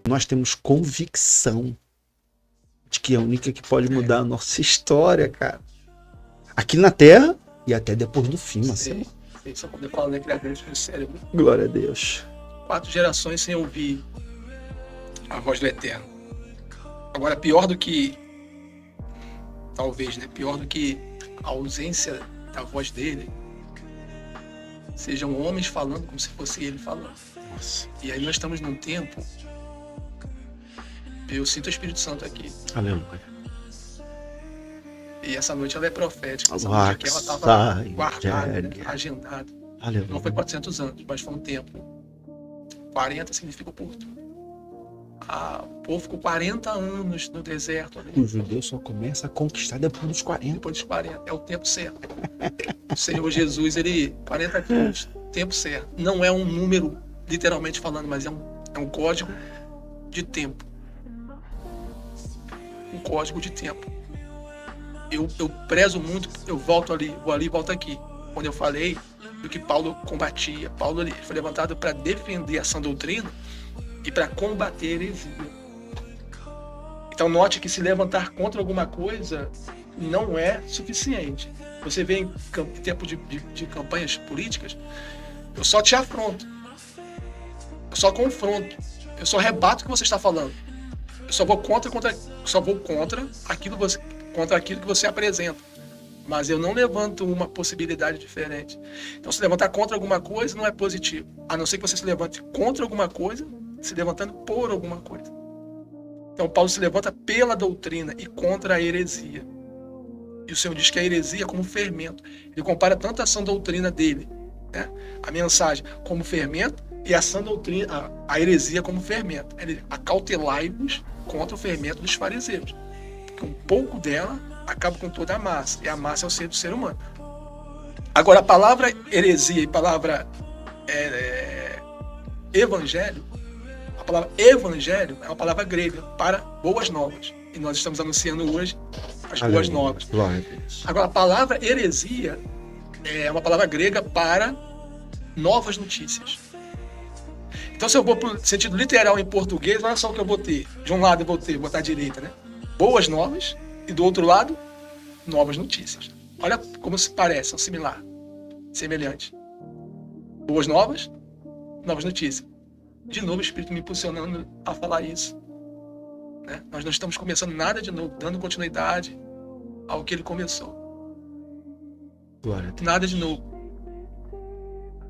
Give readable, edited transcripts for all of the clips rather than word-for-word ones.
nós temos convicção de que é a única que pode mudar a nossa história, cara. Aqui na Terra e até depois do fim, Marcelo. Sim, só quando eu falo da criação do cérebro. Glória a Deus. 4 gerações sem ouvir a voz do Eterno. Agora, pior do que, talvez, né? Pior do que a ausência da voz dele, sejam homens falando como se fosse ele falando. Nossa. E aí nós estamos num tempo, eu sinto o Espírito Santo aqui. Aleluia. E essa noite ela é profética. Essa noite aqui ela estava guardada, agendada. Aleluia. Não foi 400 anos, mas foi um tempo. 40 significa oportuno. O povo ficou 40 anos no deserto. O judeu só começa a conquistar depois dos 40. Depois dos 40. É o tempo certo. O Senhor Jesus, 40 quilos, tempo certo. Não é um número, literalmente falando, mas é um código de tempo. Um código de tempo. Eu prezo muito, eu volto ali, vou ali e volto aqui. Quando eu falei do que Paulo combatia, Paulo ali foi levantado para defender a sã doutrina e para combater a heresia. Então note que se levantar contra alguma coisa não é suficiente. Você vê em tempo de campanhas políticas, eu só te afronto, eu só confronto, eu só rebato o que você está falando. Eu só vou contra aquilo que você apresenta. Mas eu não levanto uma possibilidade diferente. Então, se levantar contra alguma coisa não é positivo. A não ser que você se levante contra alguma coisa, se levantando por alguma coisa. Então, Paulo se levanta pela doutrina e contra a heresia. E o Senhor diz que a heresia é como fermento. Ele compara tanto a sã doutrina dele, né, a mensagem, como fermento, e a sã doutrina, a heresia como fermento. Ele acautelai-vos contra o fermento dos fariseus. Porque um pouco dela acaba com toda a massa. E a massa é o ser do ser humano. Agora, a palavra heresia e a palavra evangelho, a palavra evangelho é uma palavra grega para boas novas. E nós estamos anunciando hoje as boas novas. Glória a Deus. Agora, a palavra heresia é uma palavra grega para novas notícias. Então, se eu vou para o sentido literal em português, olha só o que eu vou ter. De um lado eu vou botar à direita, né? Boas novas, e do outro lado, novas notícias. Olha como se parece, são semelhantes. Boas novas, novas notícias. De novo, o Espírito me impulsionando a falar isso. Né? Nós não estamos começando nada de novo, dando continuidade ao que ele começou. Glória a Deus. Nada de novo.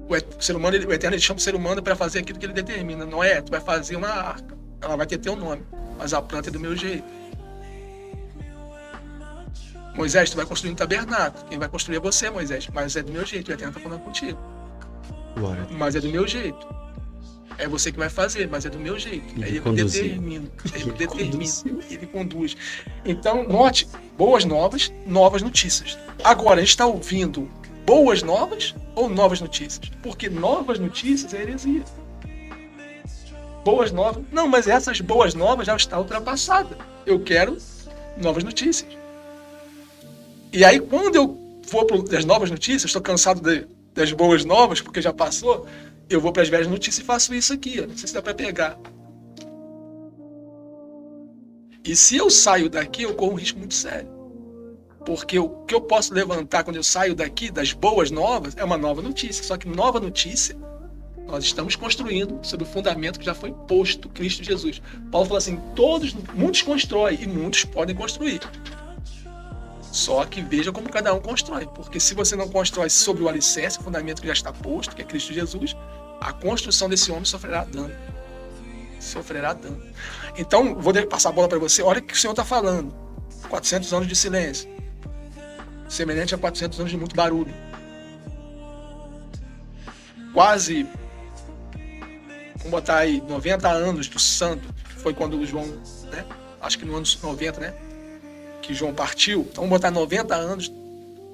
O ser humano, o Eterno, ele chama o ser humano para fazer aquilo que ele determina. Não é, tu vai fazer uma arca, ela vai ter teu nome, mas a planta é do meu jeito. Moisés, tu vai construir um tabernáculo. Quem vai construir é você, Moisés, mas é do meu jeito. O Eterno está falando contigo. Glória a Deus. Mas é do meu jeito. É você que vai fazer, mas é do meu jeito. Ele É eu que determino. Ele conduz. Então, note, boas novas, novas notícias. Agora, a gente está ouvindo boas novas ou novas notícias? Porque novas notícias é heresia. Boas novas. Não, mas essas boas novas já estão ultrapassadas. Eu quero novas notícias. E aí, quando eu vou para as novas notícias, estou cansado das boas novas, porque já passou, eu vou para as velhas notícias e faço isso aqui. Ó. Não sei se dá para pegar. E se eu saio daqui, eu corro um risco muito sério. Porque o que eu posso levantar quando eu saio daqui, das boas novas, é uma nova notícia. Só que nova notícia, nós estamos construindo sobre o fundamento que já foi posto, Cristo Jesus. Paulo fala assim, muitos constroem e muitos podem construir. Só que veja como cada um constrói. Porque se você não constrói sobre o alicerce, o fundamento que já está posto, que é Cristo Jesus, a construção desse homem sofrerá dano. Sofrerá dano. Então, vou passar a bola para você. Olha o que o Senhor está falando. 400 anos de silêncio. Semelhante a 400 anos de muito barulho. Quase, vamos botar aí, 90 anos do santo, que foi quando o João, né? Acho que no ano 90, né? Que João partiu. Então vamos botar 90 anos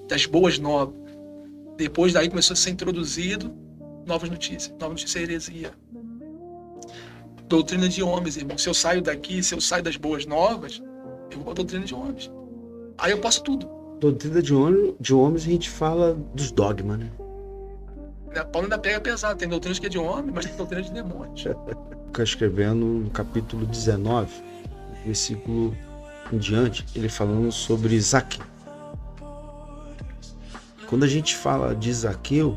das boas novas. Depois daí começou a ser introduzido novas notícias. Nova notícia é heresia. Doutrina de homens, irmão. Se eu saio daqui, se eu saio das boas novas, eu vou para a doutrina de homens. Aí eu posso tudo. Doutrina de homens, a gente fala dos dogmas, né? Paulo ainda pega pesado. Tem doutrinas que é de homem, mas tem doutrinas de demônios. Lucas escrevendo no capítulo 19, versículo em diante, ele falando sobre Zaqueu. Quando a gente fala de Zaqueu,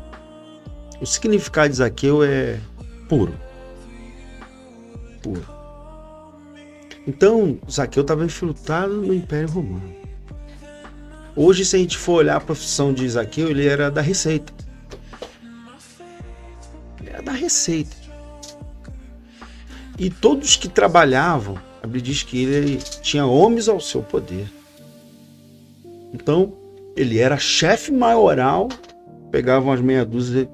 o significado de Zaqueu é puro. Puro. Então, Zaqueu estava infiltrado no Império Romano. Hoje, se a gente for olhar a profissão de Zaqueu, ele era da Receita. Ele era da Receita. E todos que trabalhavam, a Bíblia diz que ele tinha homens ao seu poder. Então, ele era chefe maioral, pegavam as meia dúzia,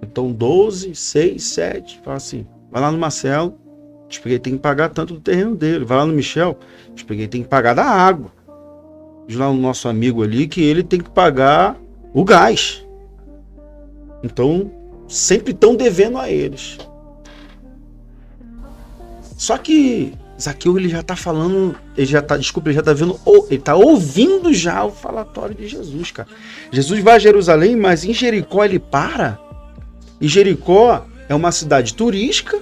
então 12, 6, 7, fala assim, vai lá no Marcelo, te peguei, tem que pagar tanto do terreno dele. Vai lá no Michel, te peguei, tem que pagar da água. Diz lá no nosso amigo ali que ele tem que pagar o gás. Então, sempre estão devendo a eles. Só que Zaqueu, ele já tá falando, ele já tá vendo, ele tá ouvindo já o falatório de Jesus, cara. Jesus vai a Jerusalém, mas em Jericó ele para. E Jericó é uma cidade turística,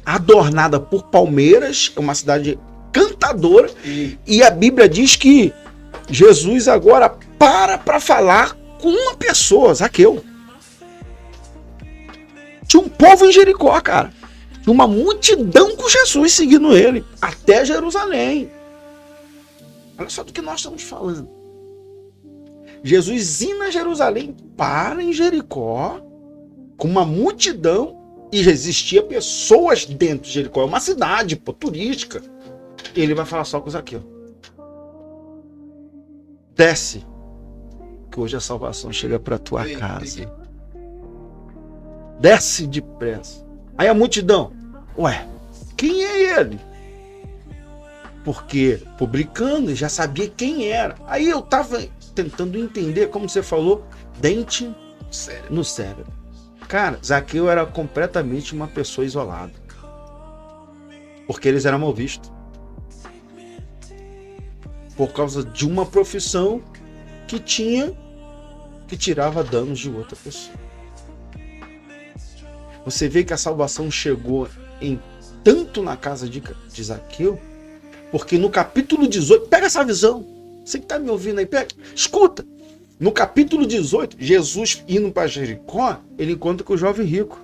adornada por palmeiras, é uma cidade cantadora, e a Bíblia diz que Jesus agora para falar com uma pessoa, Zaqueu. Tinha um povo em Jericó, cara. Tinha uma multidão com Jesus seguindo ele, até Jerusalém. Olha só do que nós estamos falando. Jesus indo a Jerusalém, para em Jericó, com uma multidão, e existia pessoas dentro de Jericó. É uma cidade, pô, turística. Ele vai falar só com Zaqueu. Desce, que hoje a salvação chega para tua casa. Desce depressa. Aí a multidão, ué, quem é ele? Porque publicando, já sabia quem era. Aí eu tava tentando entender, como você falou, dente no cérebro. Cara, Zaqueu era completamente uma pessoa isolada. Porque eles eram mal vistos. Por causa de uma profissão que tirava danos de outra pessoa. Você vê que a salvação chegou tanto na casa de Zaqueu, porque no capítulo 18, pega essa visão, você que está me ouvindo aí, pega, escuta, no capítulo 18, Jesus indo para Jericó, ele encontra com o jovem rico.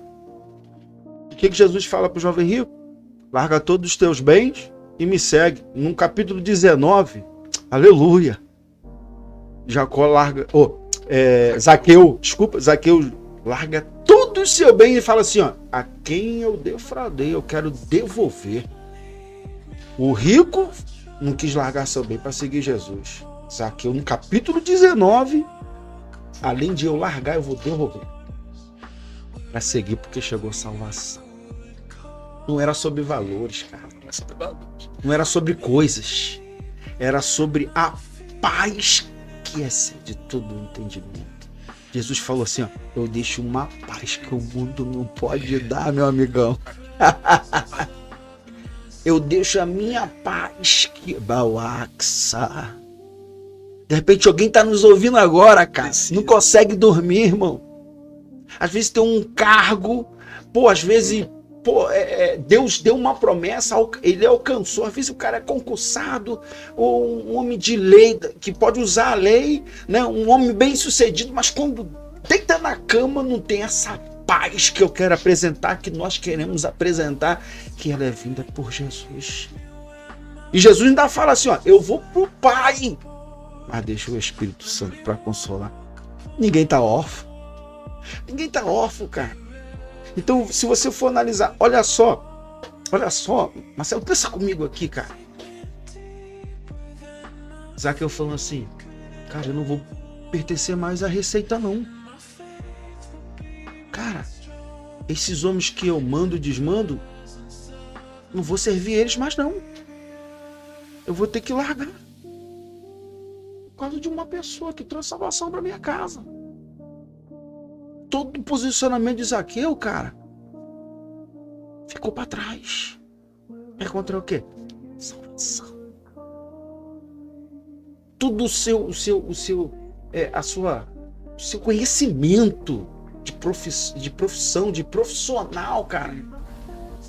O que Jesus fala para o jovem rico? Larga todos os teus bens e me segue. No capítulo 19, aleluia, Zaqueu larga todo o seu bem e fala assim, ó, a quem eu defraudei, eu quero devolver. O rico não quis largar seu bem para seguir Jesus. Zaqueu, no capítulo 19, além de eu largar, eu vou devolver. Para seguir, porque chegou salvação. Não era sobre valores, cara. Não era sobre coisas. Era sobre a paz que excede todo o entendimento. Jesus falou assim, ó, eu deixo uma paz que o mundo não pode dar, meu amigão. Eu deixo a minha paz que Bauaxa. De repente alguém tá nos ouvindo agora, cara. Não consegue dormir, irmão. Às vezes tem um cargo, às vezes, Deus deu uma promessa, ele alcançou. Às vezes o cara é concursado, ou um homem de lei, que pode usar a lei, né? Um homem bem sucedido, mas quando deita na cama não tem essa paz que eu quero apresentar, que nós queremos apresentar, que ela é vinda por Jesus. E Jesus ainda fala assim, ó, eu vou pro Pai, mas deixa o Espírito Santo para consolar. Ninguém tá órfão. Ninguém tá órfão, cara. Então, se você for analisar, olha só, Marcelo, pensa comigo aqui, cara. Zaqueu falando assim, cara, eu não vou pertencer mais à Receita, não. Cara, esses homens que eu mando e desmando, não vou servir eles mais, não. Eu vou ter que largar. Por causa de uma pessoa que trouxe salvação para minha casa. Todo o posicionamento de Zaqueu, cara, ficou para trás. Encontrou o quê? Salvação. Tudo o seu conhecimento de profissão, de profissional, cara,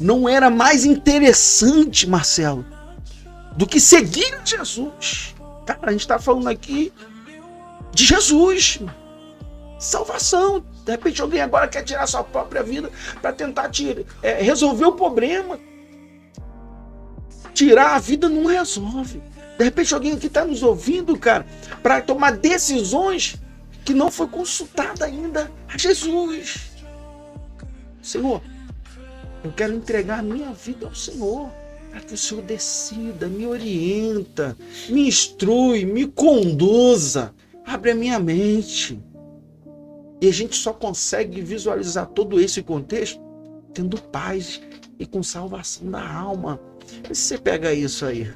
não era mais interessante, Marcelo, do que seguir seguir Jesus. Cara, a gente tá falando aqui de Jesus, salvação. De repente alguém agora quer tirar sua própria vida para tentar resolver o problema. Tirar a vida não resolve. De repente alguém aqui está nos ouvindo, cara, para tomar decisões que não foi consultada ainda a Jesus. Senhor, eu quero entregar a minha vida ao Senhor, para que o Senhor decida, me orienta, me instrui, me conduza, abre a minha mente. E a gente só consegue visualizar todo esse contexto tendo paz e com salvação da alma. E se você pega isso aí?